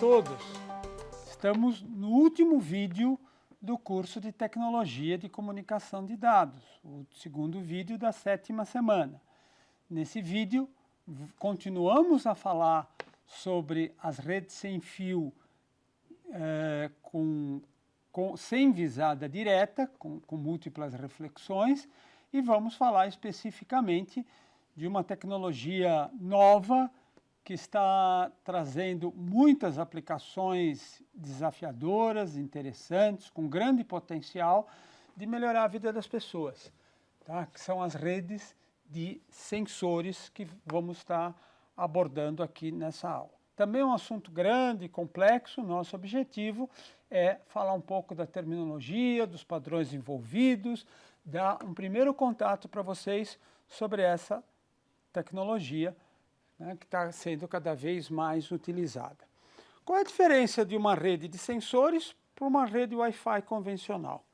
todos! Estamos no último vídeo do curso de Tecnologia de Comunicação de Dados, o segundo vídeo da 7ª semana. Nesse vídeo, continuamos a falar sobre as redes sem fio sem visada direta, com múltiplas reflexões, e vamos falar especificamente de uma tecnologia nova que está trazendo muitas aplicações desafiadoras, interessantes, com grande potencial de melhorar a vida das pessoas, tá? Que são as redes de sensores que vamos estar abordando aqui nessa aula. Também é um assunto grande e complexo. Nosso objetivo é falar um pouco da terminologia, dos padrões envolvidos, dar um primeiro contato para vocês sobre essa tecnologia, né, que está sendo cada vez mais utilizada. Qual é a diferença de uma rede de sensores para uma rede Wi-Fi convencional?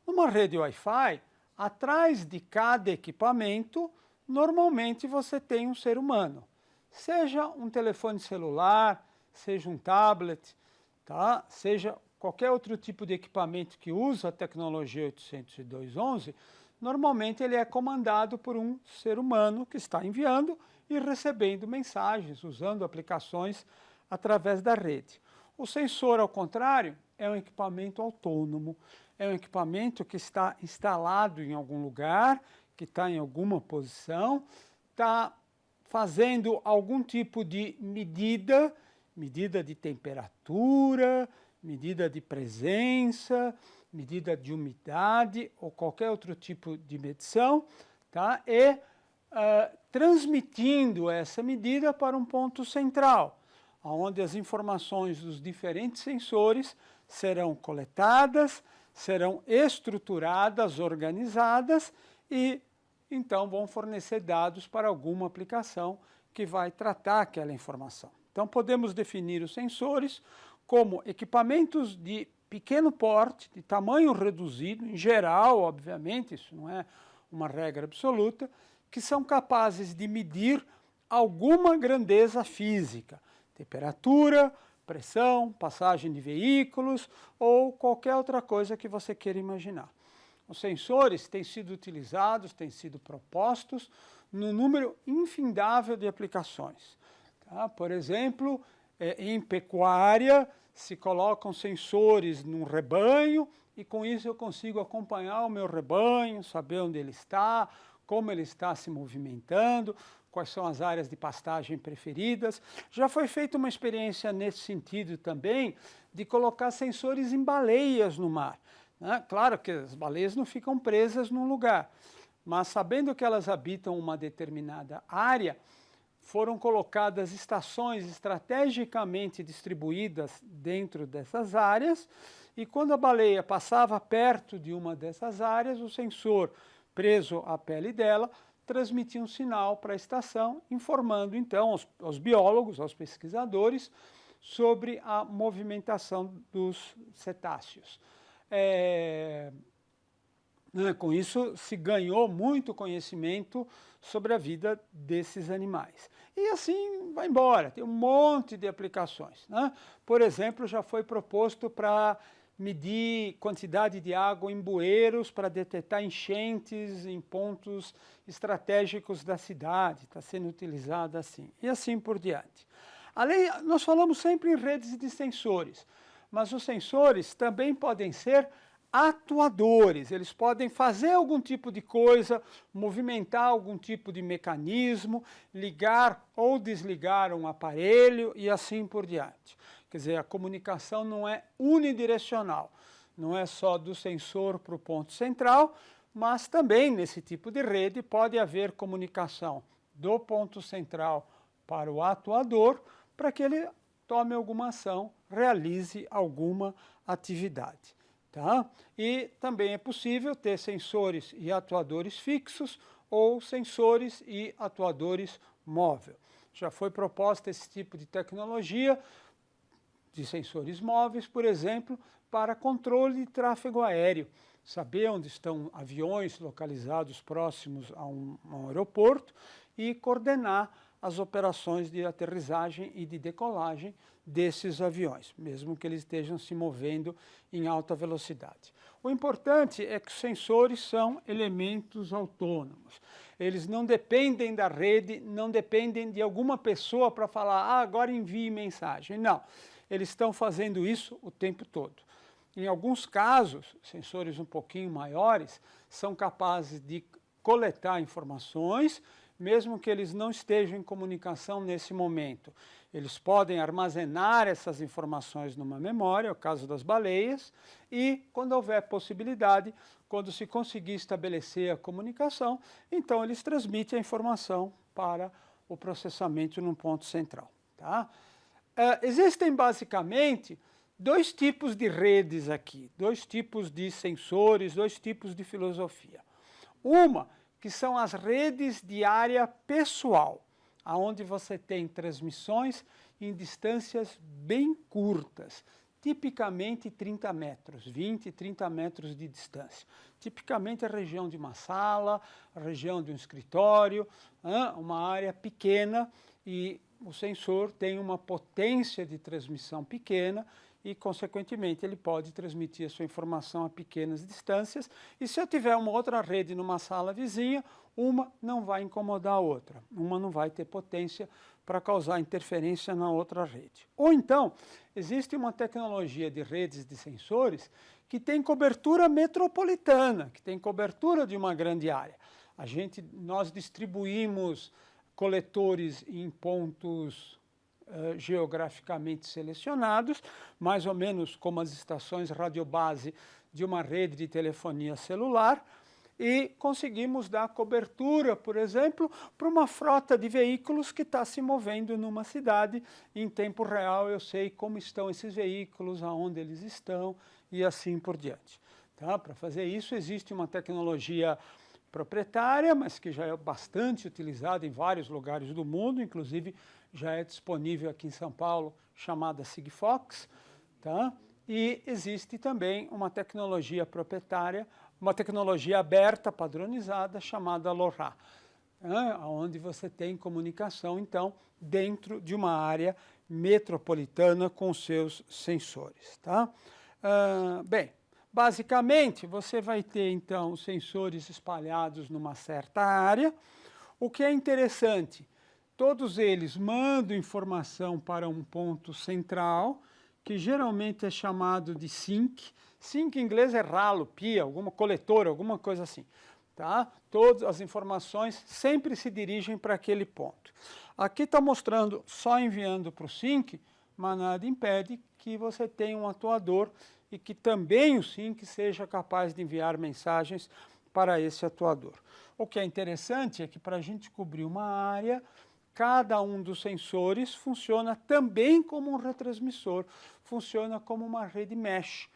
Numa rede Wi-Fi, atrás de cada equipamento, normalmente você tem um ser humano. Seja um telefone celular, seja um tablet, tá? Seja qualquer outro tipo de equipamento que usa a tecnologia 802.11, normalmente ele é comandado por um ser humano que está enviando e recebendo mensagens, usando aplicações através da rede. O sensor, ao contrário, é um equipamento autônomo, é um equipamento que está instalado em algum lugar, que está em alguma posição, está fazendo algum tipo de medida de temperatura, medida de presença, medida de umidade ou qualquer outro tipo de medição, tá? E transmitindo essa medida para um ponto central, onde as informações dos diferentes sensores serão coletadas, serão estruturadas, organizadas e então vão fornecer dados para alguma aplicação que vai tratar aquela informação. Então podemos definir os sensores como equipamentos de pequeno porte, de tamanho reduzido, em geral, obviamente, isso não é uma regra absoluta, que são capazes de medir alguma grandeza física, temperatura, pressão, passagem de veículos ou qualquer outra coisa que você queira imaginar. Os sensores têm sido utilizados, têm sido propostos num número infindável de aplicações. Tá? Por exemplo, em pecuária, se colocam sensores num rebanho e com isso eu consigo acompanhar o meu rebanho, saber onde ele está, como ele está se movimentando, quais são as áreas de pastagem preferidas. Já foi feita uma experiência nesse sentido também, de colocar sensores em baleias no mar. Né? Claro que as baleias não ficam presas num lugar, mas sabendo que elas habitam uma determinada área, foram colocadas estações estrategicamente distribuídas dentro dessas áreas, e quando a baleia passava perto de uma dessas áreas, o sensor preso à pele dela transmitia um sinal para a estação, informando então aos biólogos, aos pesquisadores, sobre a movimentação dos cetáceos. Com isso se ganhou muito conhecimento sobre a vida desses animais. E assim vai embora, tem um monte de aplicações, né? Por exemplo, já foi proposto para medir quantidade de água em bueiros para detectar enchentes em pontos estratégicos da cidade, está sendo utilizado assim, e assim por diante. Além, nós falamos sempre em redes de sensores, mas os sensores também podem ser atuadores, eles podem fazer algum tipo de coisa, movimentar algum tipo de mecanismo, ligar ou desligar um aparelho e assim por diante. Quer dizer, a comunicação não é unidirecional, não é só do sensor para o ponto central, mas também nesse tipo de rede pode haver comunicação do ponto central para o atuador, para que ele tome alguma ação, realize alguma atividade. Tá? E também é possível ter sensores e atuadores fixos ou sensores e atuadores móveis. Já foi proposta esse tipo de tecnologia de sensores móveis, por exemplo, para controle de tráfego aéreo. Saber onde estão aviões localizados próximos a um aeroporto e coordenar as operações de aterrissagem e de decolagem desses aviões, mesmo que eles estejam se movendo em alta velocidade. O importante é que os sensores são elementos autônomos. Eles não dependem da rede, não dependem de alguma pessoa para falar, agora envie mensagem. Não, eles estão fazendo isso o tempo todo. Em alguns casos, sensores um pouquinho maiores são capazes de coletar informações, mesmo que eles não estejam em comunicação nesse momento. Eles podem armazenar essas informações numa memória, é o caso das baleias, e quando houver possibilidade, quando se conseguir estabelecer a comunicação, então eles transmitem a informação para o processamento num ponto central. Tá? Existem basicamente dois tipos de redes aqui, dois tipos de sensores, dois tipos de filosofia. Uma, que são as redes de área pessoal, onde você tem transmissões em distâncias bem curtas, tipicamente 30 metros, 20, 30 metros de distância. Tipicamente a região de uma sala, a região de um escritório, uma área pequena, e o sensor tem uma potência de transmissão pequena, e, consequentemente, ele pode transmitir a sua informação a pequenas distâncias, e se eu tiver uma outra rede numa sala vizinha, uma não vai incomodar a outra, uma não vai ter potência para causar interferência na outra rede. Ou então, existe uma tecnologia de redes de sensores que tem cobertura metropolitana, que tem cobertura de uma grande área. Nós distribuímos coletores em pontos geograficamente selecionados, mais ou menos como as estações radiobase de uma rede de telefonia celular, e conseguimos dar cobertura, por exemplo, para uma frota de veículos que está se movendo numa cidade. Em tempo real eu sei como estão esses veículos, aonde eles estão e assim por diante. Tá? Para fazer isso existe uma tecnologia proprietária, mas que já é bastante utilizada em vários lugares do mundo, inclusive já é disponível aqui em São Paulo, chamada Sigfox, tá? E existe também uma tecnologia proprietária, uma tecnologia aberta, padronizada, chamada LoRa, onde você tem comunicação, então, dentro de uma área metropolitana com seus sensores. Tá? Bem, basicamente, você vai ter, então, os sensores espalhados numa certa área. O que é interessante, todos eles mandam informação para um ponto central, que geralmente é chamado de sink. Sink em inglês é ralo, pia, alguma coletora, alguma coisa assim. Tá? Todas as informações sempre se dirigem para aquele ponto. Aqui está mostrando só enviando para o sink, mas nada impede que você tenha um atuador e que também o sink seja capaz de enviar mensagens para esse atuador. O que é interessante é que para a gente cobrir uma área, cada um dos sensores funciona também como um retransmissor, funciona como uma rede mesh,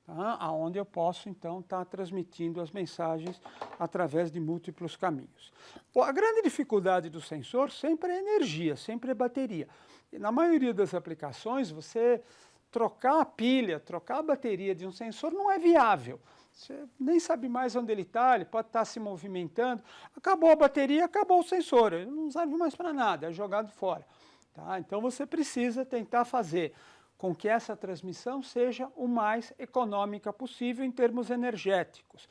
tá? Onde eu posso, então, estar transmitindo as mensagens através de múltiplos caminhos. A grande dificuldade do sensor sempre é energia, sempre é bateria. E na maioria das aplicações, você trocar a pilha, trocar a bateria de um sensor não é viável. Você nem sabe mais onde ele está, ele pode estar se movimentando. Acabou a bateria, acabou o sensor, ele não serve mais para nada, é jogado fora. Tá? Então você precisa tentar fazer com que essa transmissão seja o mais econômica possível em termos energéticos,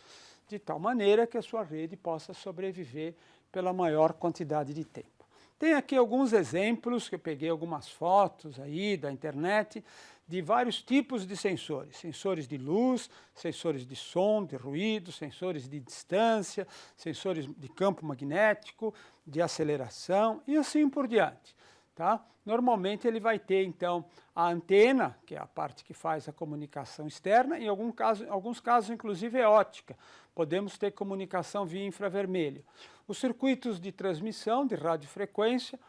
de tal maneira que a sua rede possa sobreviver pela maior quantidade de tempo. Tem aqui alguns exemplos, que eu peguei algumas fotos aí da internet, de vários tipos de sensores. Sensores de luz, sensores de som, de ruído, sensores de distância, sensores de campo magnético, de aceleração e assim por diante. Tá? Normalmente ele vai ter, então, a antena, que é a parte que faz a comunicação externa, em alguns casos, inclusive, é ótica. Podemos ter comunicação via infravermelho. Os circuitos de transmissão de radiofrequência,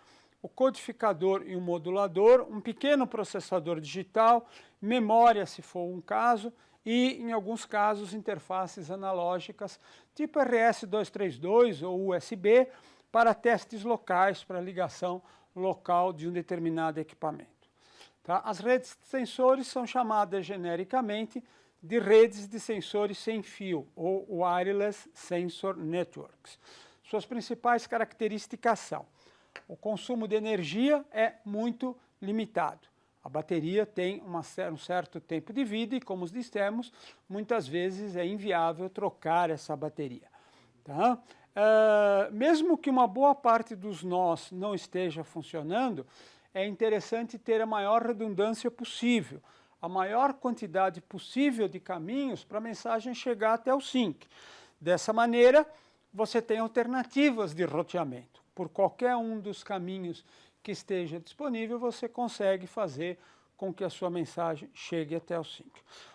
o codificador e o modulador, um pequeno processador digital, memória, se for um caso, e, em alguns casos, interfaces analógicas, tipo RS-232 ou USB, para testes locais, para ligação local de um determinado equipamento. Tá? As redes de sensores são chamadas genericamente de redes de sensores sem fio, ou Wireless Sensor Networks. Suas principais características são o consumo de energia é muito limitado. A bateria tem um certo tempo de vida e, como dissemos, muitas vezes é inviável trocar essa bateria. Tá? Mesmo que uma boa parte dos nós não esteja funcionando, é interessante ter a maior redundância possível, a maior quantidade possível de caminhos para a mensagem chegar até o sync. Dessa maneira, você tem alternativas de roteamento. Por qualquer um dos caminhos que esteja disponível, você consegue fazer com que a sua mensagem chegue até o sync.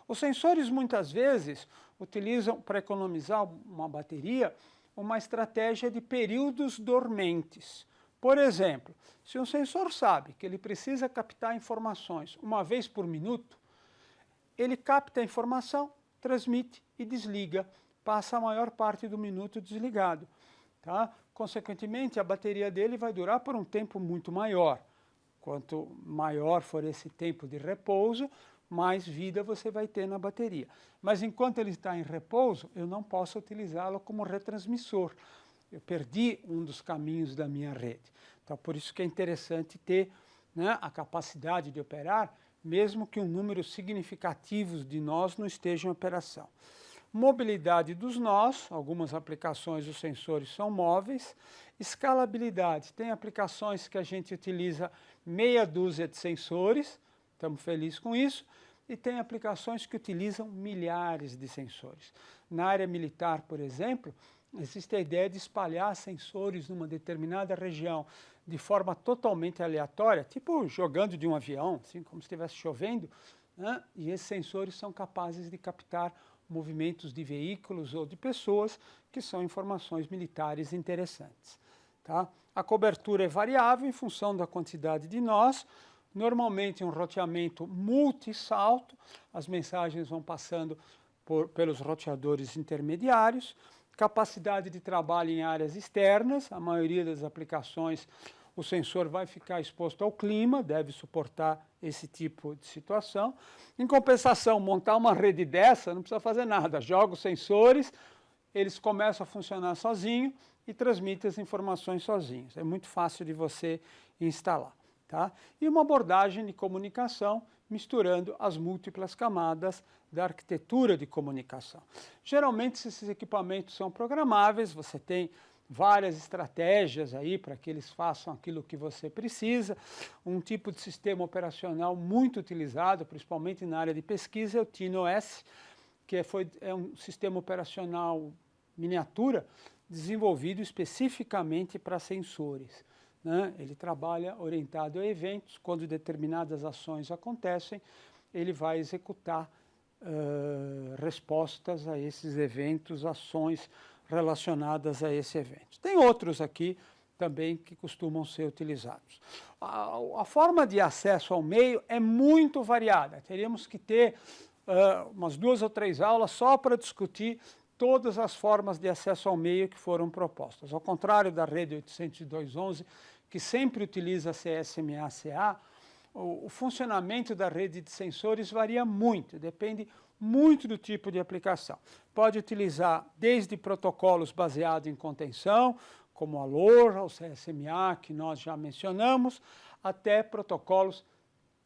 Os sensores, muitas vezes, utilizam, para economizar uma bateria, uma estratégia de períodos dormentes. Por exemplo, se um sensor sabe que ele precisa captar informações uma vez por minuto, ele capta a informação, transmite e desliga, passa a maior parte do minuto desligado. Tá? Consequentemente, a bateria dele vai durar por um tempo muito maior. Quanto maior for esse tempo de repouso, mais vida você vai ter na bateria. Mas enquanto ele está em repouso, eu não posso utilizá-lo como retransmissor. Eu perdi um dos caminhos da minha rede. Então, por isso que é interessante ter, né, a capacidade de operar, mesmo que um número significativo de nós não esteja em operação. Mobilidade dos nós, algumas aplicações dos sensores são móveis. Escalabilidade, tem aplicações que a gente utiliza meia dúzia de sensores, estamos felizes com isso, e tem aplicações que utilizam milhares de sensores. Na área militar, por exemplo, existe a ideia de espalhar sensores numa determinada região de forma totalmente aleatória, tipo jogando de um avião, assim como se estivesse chovendo, né? E esses sensores são capazes de captar movimentos de veículos ou de pessoas, que são informações militares interessantes. Tá? A cobertura é variável em função da quantidade de nós, normalmente um roteamento multissalto, as mensagens vão passando pelos roteadores intermediários, capacidade de trabalho em áreas externas, a maioria das aplicações o sensor vai ficar exposto ao clima, deve suportar esse tipo de situação. Em compensação, montar uma rede dessa não precisa fazer nada, joga os sensores, eles começam a funcionar sozinhos e transmitem as informações sozinhos. É muito fácil de você instalar. Tá? E uma abordagem de comunicação misturando as múltiplas camadas da arquitetura de comunicação. Geralmente esses equipamentos são programáveis, você tem várias estratégias aí para que eles façam aquilo que você precisa. Um tipo de sistema operacional muito utilizado, principalmente na área de pesquisa, é o TINOS, que é um sistema operacional miniatura desenvolvido especificamente para sensores. Né? Ele trabalha orientado a eventos, quando determinadas ações acontecem, ele vai executar respostas a esses eventos, ações relacionadas a esse evento. Tem outros aqui também que costumam ser utilizados. A forma de acesso ao meio é muito variada, teríamos que ter umas 2 ou 3 aulas só para discutir todas as formas de acesso ao meio que foram propostas. Ao contrário da rede 802.11, que sempre utiliza CSMA-CA, o funcionamento da rede de sensores varia muito, depende muito do tipo de aplicação. Pode utilizar desde protocolos baseados em contenção, como a LoRa, o CSMA, que nós já mencionamos, até protocolos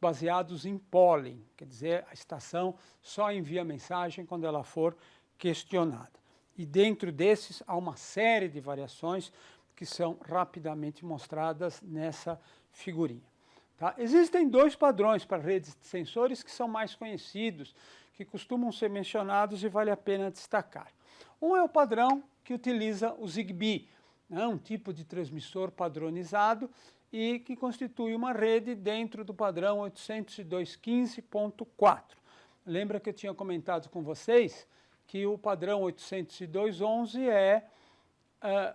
baseados em polling, quer dizer, a estação só envia mensagem quando ela for questionada. E dentro desses há uma série de variações que são rapidamente mostradas nessa figurinha. Tá? Existem 2 padrões para redes de sensores que são mais conhecidos, que costumam ser mencionados e vale a pena destacar. Um é o padrão que utiliza o Zigbee, né, um tipo de transmissor padronizado e que constitui uma rede dentro do padrão 802.15.4. Lembra que eu tinha comentado com vocês que o padrão 802.11 é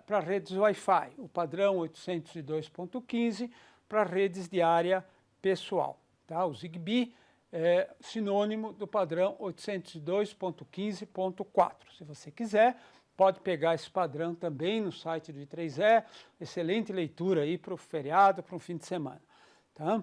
para redes Wi-Fi, o padrão 802.15 para redes de área pessoal. Tá? O Zigbee é sinônimo do padrão 802.15.4. Se você quiser, pode pegar esse padrão também no site do I3E, excelente leitura aí para o feriado, para um fim de semana. Tá?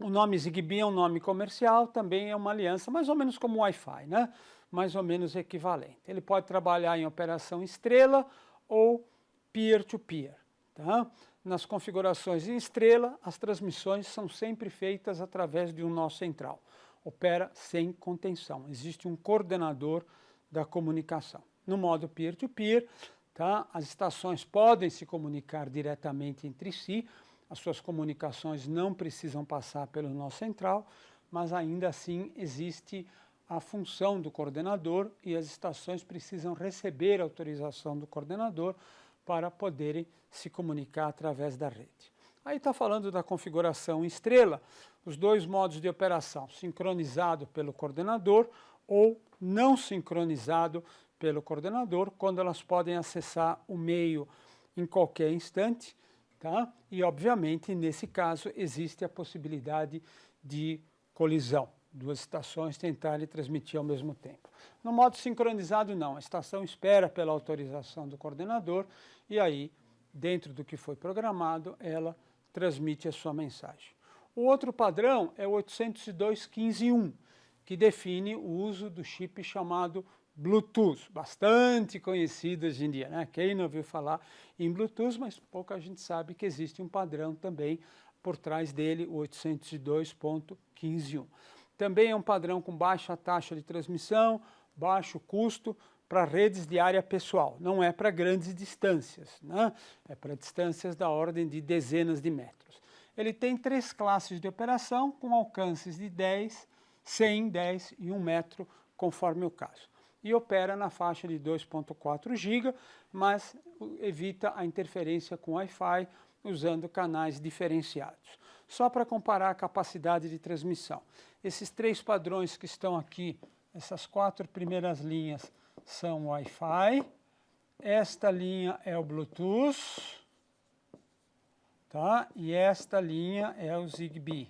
O nome Zigbee é um nome comercial, também é uma aliança, mais ou menos como o Wi-Fi, né? Mais ou menos equivalente. Ele pode trabalhar em operação estrela ou peer-to-peer. Tá? nas configurações em estrela, as transmissões são sempre feitas através de um nó central. Opera sem contenção, existe um coordenador da comunicação. No modo peer-to-peer, tá? As estações podem se comunicar diretamente entre si, as suas comunicações não precisam passar pelo nó central, mas ainda assim existe a função do coordenador e as estações precisam receber autorização do coordenador para poderem se comunicar através da rede. Aí está falando da configuração em estrela, os dois modos de operação, sincronizado pelo coordenador ou não sincronizado pelo coordenador, quando elas podem acessar o meio em qualquer instante, tá? E obviamente nesse caso existe a possibilidade de colisão, duas estações tentarem transmitir ao mesmo tempo. No modo sincronizado não, a estação espera pela autorização do coordenador e aí, dentro do que foi programado, ela transmite a sua mensagem. O outro padrão é o 802.15.1, que define o uso do chip chamado Bluetooth, bastante conhecido hoje em dia, né? Quem não ouviu falar em Bluetooth, mas pouca gente sabe que existe um padrão também por trás dele, o 802.15.1. Também é um padrão com baixa taxa de transmissão, baixo custo, para redes de área pessoal, não é para grandes distâncias, né? É para distâncias da ordem de dezenas de metros. Ele tem 3 classes de operação com alcances de 10, 100, 10 e 1 metro, conforme o caso. E opera na faixa de 2.4 GB, mas evita a interferência com Wi-Fi usando canais diferenciados. Só para comparar a capacidade de transmissão. Esses 3 padrões que estão aqui, essas 4 primeiras linhas, são Wi-Fi, esta linha é o Bluetooth, tá? E esta linha é o Zigbee.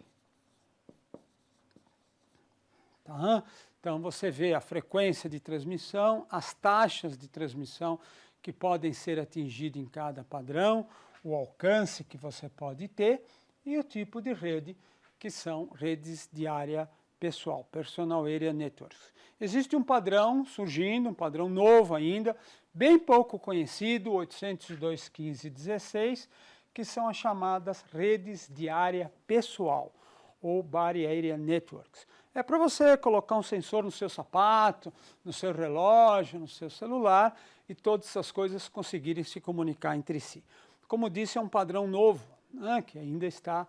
Tá? Então você vê a frequência de transmissão, as taxas de transmissão que podem ser atingidas em cada padrão, o alcance que você pode ter e o tipo de rede, que são redes de área pessoal, Personal Area Networks. Existe um padrão surgindo, um padrão novo ainda, bem pouco conhecido, 802.15.16, que são as chamadas redes de área pessoal, ou Body Area Networks. É para você colocar um sensor no seu sapato, no seu relógio, no seu celular, e todas essas coisas conseguirem se comunicar entre si. Como disse, é um padrão novo, né, que ainda está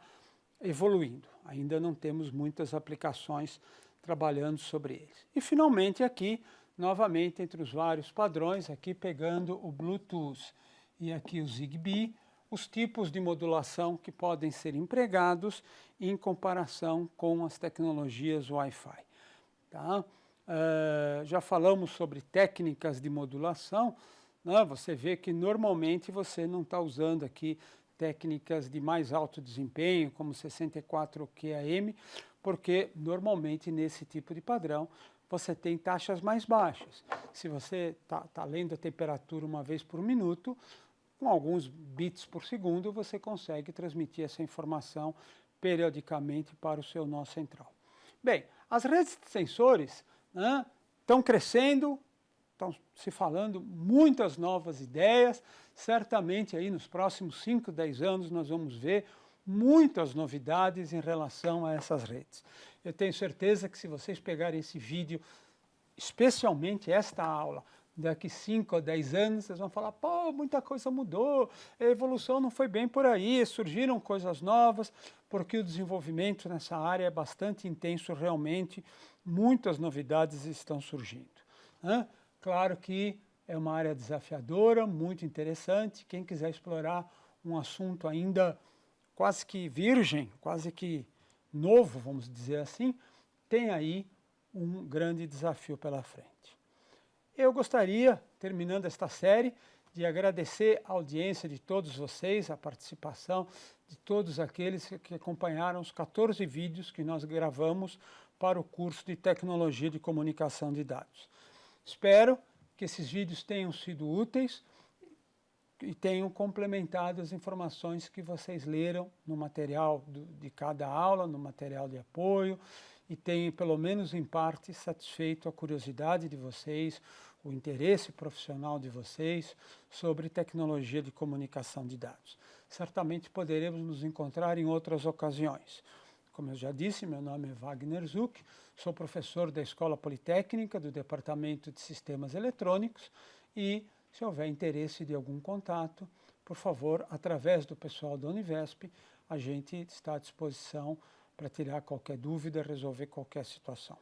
evoluindo. Ainda não temos muitas aplicações trabalhando sobre eles. E finalmente aqui, novamente entre os vários padrões, aqui pegando o Bluetooth e aqui o Zigbee, os tipos de modulação que podem ser empregados em comparação com as tecnologias Wi-Fi. Tá? Já falamos sobre técnicas de modulação, né? Você vê que normalmente você não está usando aqui técnicas de mais alto desempenho, como 64 QAM, porque normalmente nesse tipo de padrão você tem taxas mais baixas. Se você está lendo a temperatura uma vez por minuto, com alguns bits por segundo, você consegue transmitir essa informação periodicamente para o seu nó central. Bem, as redes de sensores estão crescendo, estão se falando muitas novas ideias, certamente aí nos próximos 5, 10 anos nós vamos ver muitas novidades em relação a essas redes. Eu tenho certeza que se vocês pegarem esse vídeo, especialmente esta aula, daqui 5 a 10 anos, vocês vão falar, pô, muita coisa mudou, a evolução não foi bem por aí, surgiram coisas novas, porque o desenvolvimento nessa área é bastante intenso realmente, muitas novidades estão surgindo. Claro que é uma área desafiadora, muito interessante, quem quiser explorar um assunto ainda quase que virgem, quase que novo, vamos dizer assim, tem aí um grande desafio pela frente. Eu gostaria, terminando esta série, de agradecer a audiência de todos vocês, a participação de todos aqueles que acompanharam os 14 vídeos que nós gravamos para o curso de Tecnologia de Comunicação de Dados. Espero que esses vídeos tenham sido úteis e tenham complementado as informações que vocês leram no material de cada aula, no material de apoio e tenho, pelo menos em parte, satisfeito a curiosidade de vocês, o interesse profissional de vocês sobre tecnologia de comunicação de dados. Certamente poderemos nos encontrar em outras ocasiões. Como eu já disse, meu nome é Wagner Zuck, sou professor da Escola Politécnica do Departamento de Sistemas Eletrônicos e, se houver interesse de algum contato, por favor, através do pessoal da Univesp, a gente está à disposição para tirar qualquer dúvida, resolver qualquer situação.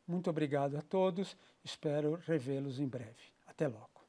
Muito obrigado a todos, espero revê-los em breve. Até logo.